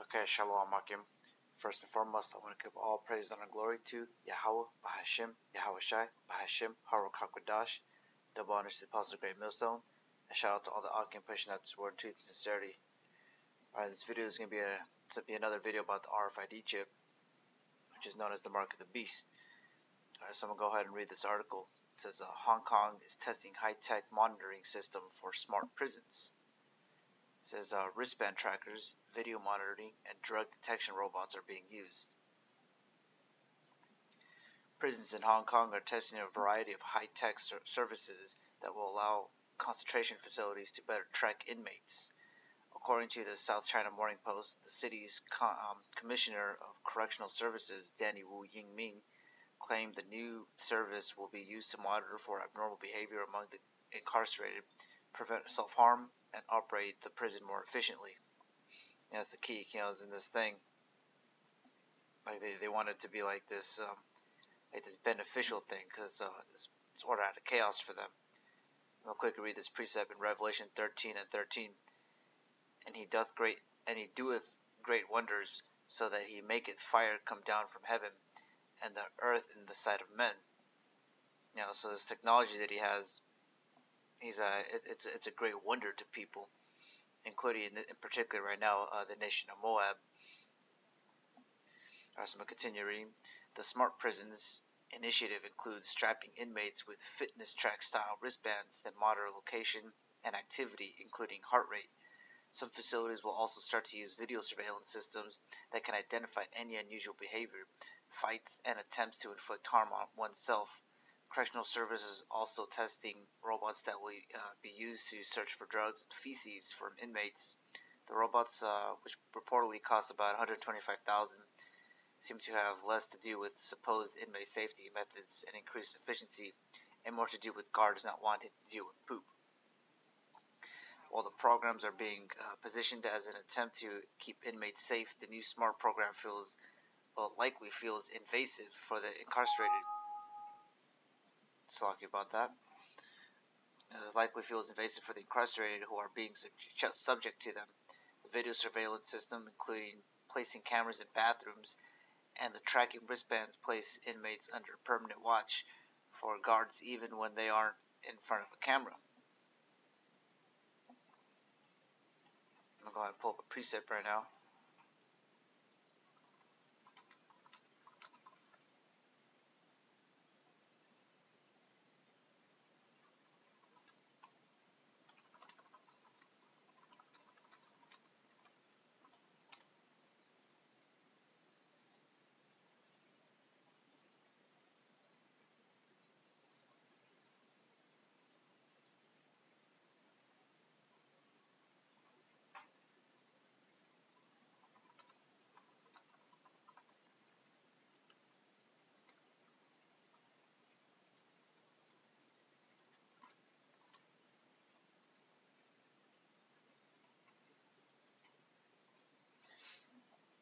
Okay, Shalom Akim. First and foremost, I want to give all praise and glory to Yahweh, Bahashim, Yahweh Shai, Bahashim, Harukakwadash, double honors to the Apostle of the Great Millstone, and shout out to all the Akim pushing out this word in truth and sincerity. Alright, this video is going to be another video about the RFID chip, which is known as the Mark of the Beast. Alright, so I'm going to go ahead and read this article. It says, Hong Kong is testing high-tech monitoring system for smart prisons. It says wristband trackers, video monitoring, and drug detection robots are being used. Prisons in Hong Kong are testing a variety of high-tech services that will allow concentration facilities to better track inmates. According to the South China Morning Post, the city's Commissioner of Correctional Services, Danny Wu Yingming, claimed the new service will be used to monitor for abnormal behavior among the incarcerated, prevent self-harm, and operate the prison more efficiently. And that's the key, is in this thing. Like they want it to be like this beneficial thing, because it's order out of chaos for them. I'll quickly read this precept in Revelation 13:13. And he doeth great wonders, so that he maketh fire come down from heaven, and the earth in the sight of men. So this technology that he has, it's a great wonder to people, including in particular right now the nation of Moab. Alright, so I'm going to continue reading. The Smart Prisons initiative includes strapping inmates with fitness track style wristbands that monitor location and activity, including heart rate. Some facilities will also start to use video surveillance systems that can identify any unusual behavior, fights, and attempts to inflict harm on oneself. Correctional Services also testing robots that will be used to search for drugs and feces from inmates. The robots, which reportedly cost about $125,000, seem to have less to do with supposed inmate safety methods and increased efficiency, and more to do with guards not wanting to deal with poop. While the programs are being positioned as an attempt to keep inmates safe, the new smart program likely feels invasive for the incarcerated. Talking about that. Likely feels invasive for the incarcerated who are being subject to them. The video surveillance system, including placing cameras in bathrooms, and the tracking wristbands place inmates under permanent watch for guards even when they aren't in front of a camera. I'm going to go ahead and pull up a precept right now.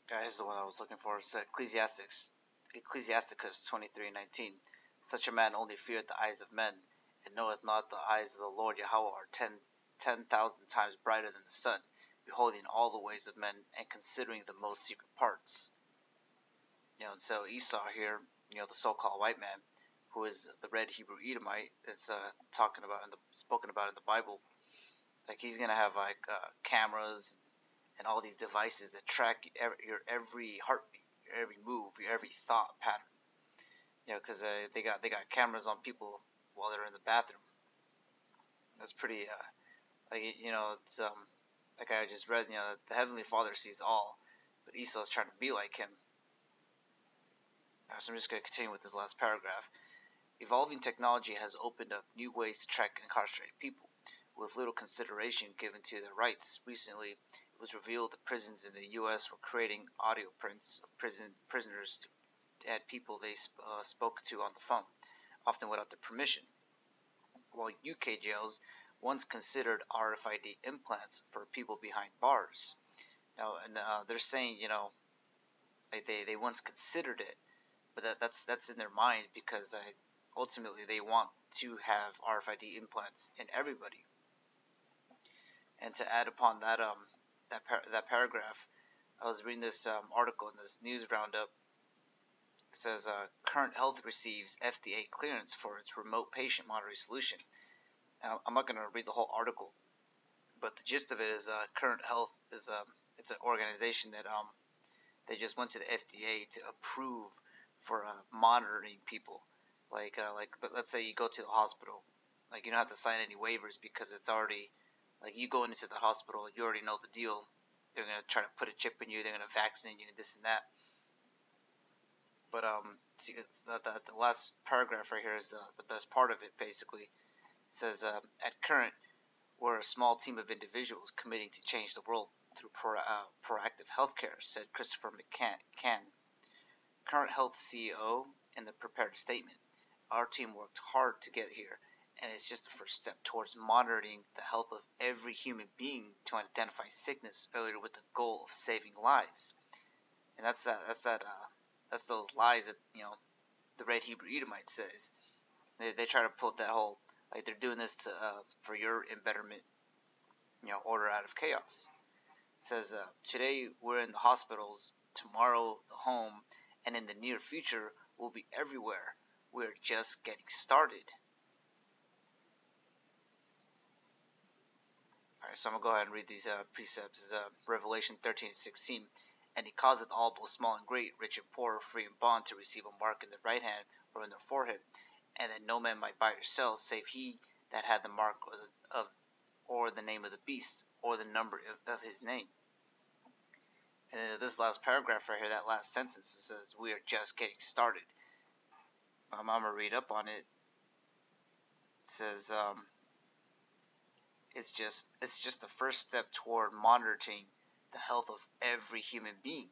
This is the one I was looking for. It's Ecclesiasticus 23:19. Such a man only feareth the eyes of men, and knoweth not the eyes of the Lord Yahweh are 10,000 times brighter than the sun, beholding all the ways of men, and considering the most secret parts. And so Esau here, the so-called white man, who is the Red Hebrew Edomite, that's spoken about in the Bible. Like he's gonna have cameras and all these devices that track your every heartbeat, your every move, your every thought pattern. Because they got cameras on people while they're in the bathroom. That's pretty it's like I just read, the Heavenly Father sees all, but Esau's trying to be like him. So I'm just going to continue with this last paragraph. Evolving technology has opened up new ways to track incarcerated people, with little consideration given to their rights. Recently, it was revealed that prisons in the U.S. were creating audio prints of prisoners to add people they spoke to on the phone, often without their permission. While UK jails once considered RFID implants for people behind bars. Now, and they're saying, they once considered it, but that's in their mind because ultimately they want to have RFID implants in everybody. And to add upon that that paragraph, I was reading this article in this news roundup. It says Current Health receives FDA clearance for its remote patient monitoring solution. And I'm not going to read the whole article, but the gist of it is Current Health is it's an organization that they just went to the FDA to approve for monitoring people. But let's say you go to the hospital, like you don't have to sign any waivers because it's already like you going into the hospital, you already know the deal. They're gonna try to put a chip in you. They're gonna vaccinate you, this and that. But see, it's the last paragraph right here is the best part of it. Basically, it says at Current, we're a small team of individuals committing to change the world through proactive healthcare, said Christopher McCann, Current Health CEO, in the prepared statement. Our team worked hard to get here, and it's just the first step towards monitoring the health of every human being to identify sickness earlier with the goal of saving lives. And that's those lies that the Red Hebrew Edomite says. They try to put that whole like they're doing this to for your embetterment, order out of chaos. It says today we're in the hospitals, tomorrow the home, and in the near future we'll be everywhere. We're just getting started. Alright, so I'm going to go ahead and read these precepts. Revelation 13:16. And he causeth all, both small and great, rich and poor, free and bond, to receive a mark in their right hand or in their forehead, and that no man might buy or sell, save he that had the mark or the name of the beast, or the number of his name. And then this last paragraph right here, that last sentence, it says, we are just getting started. I'm going to read up on it. It says, it's just the first step toward monitoring the health of every human being.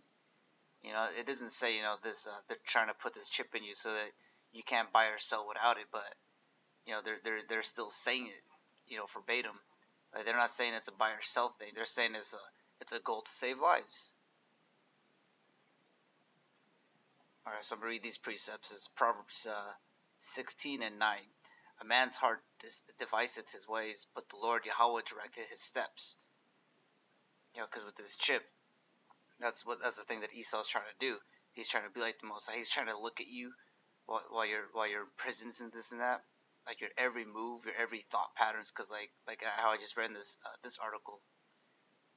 It doesn't say, this they're trying to put this chip in you so that you can't buy or sell without it, but they're still saying it, verbatim. Like, they're not saying it's a buy or sell thing. They're saying it's a goal to save lives. All right, so I'm gonna read these precepts. It's Proverbs 16:9. A man's heart deviseth his ways, but the Lord Yahweh directeth his steps. Because with this chip, that's the thing that Esau's trying to do. He's trying to be like the Most High. He's trying to look at you while you're in prisons and this and that, like your every move, your every thought patterns. Because like how I just read in this article,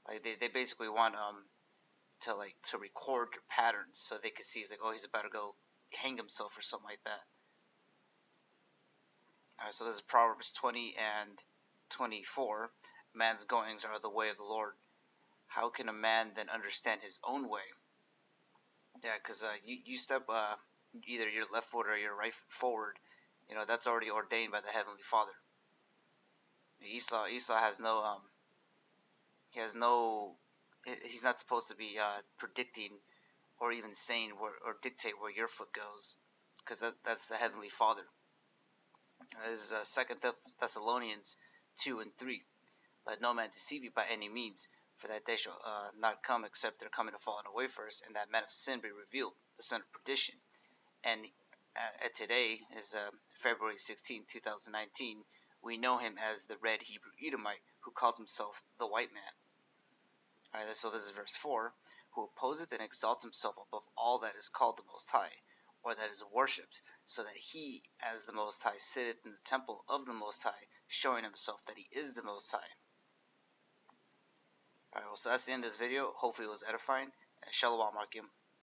like they basically want to record your patterns so they can see, like, oh, he's about to go hang himself or something like that. Alright, so this is Proverbs 20:24. Man's goings are the way of the Lord. How can a man then understand his own way? Yeah, because you step either your left foot or your right foot forward, that's already ordained by the Heavenly Father. Esau has no he's not supposed to be predicting or even saying or dictate where your foot goes, because that's the Heavenly Father. This is 2 Thessalonians 2:3. Let no man deceive you by any means, for that day shall not come except there come in a falling away first, and that man of sin be revealed, the son of perdition. And today is February 16, 2019. We know him as the Red Hebrew Edomite, who calls himself the white man. Alright, so this is verse 4. Who opposeth and exalts himself above all that is called the Most High, or that is worshipped, so that he, as the Most High, sitteth in the temple of the Most High, showing himself that he is the Most High. Alright, well, so that's the end of this video. Hopefully it was edifying. And Shalom, Akim.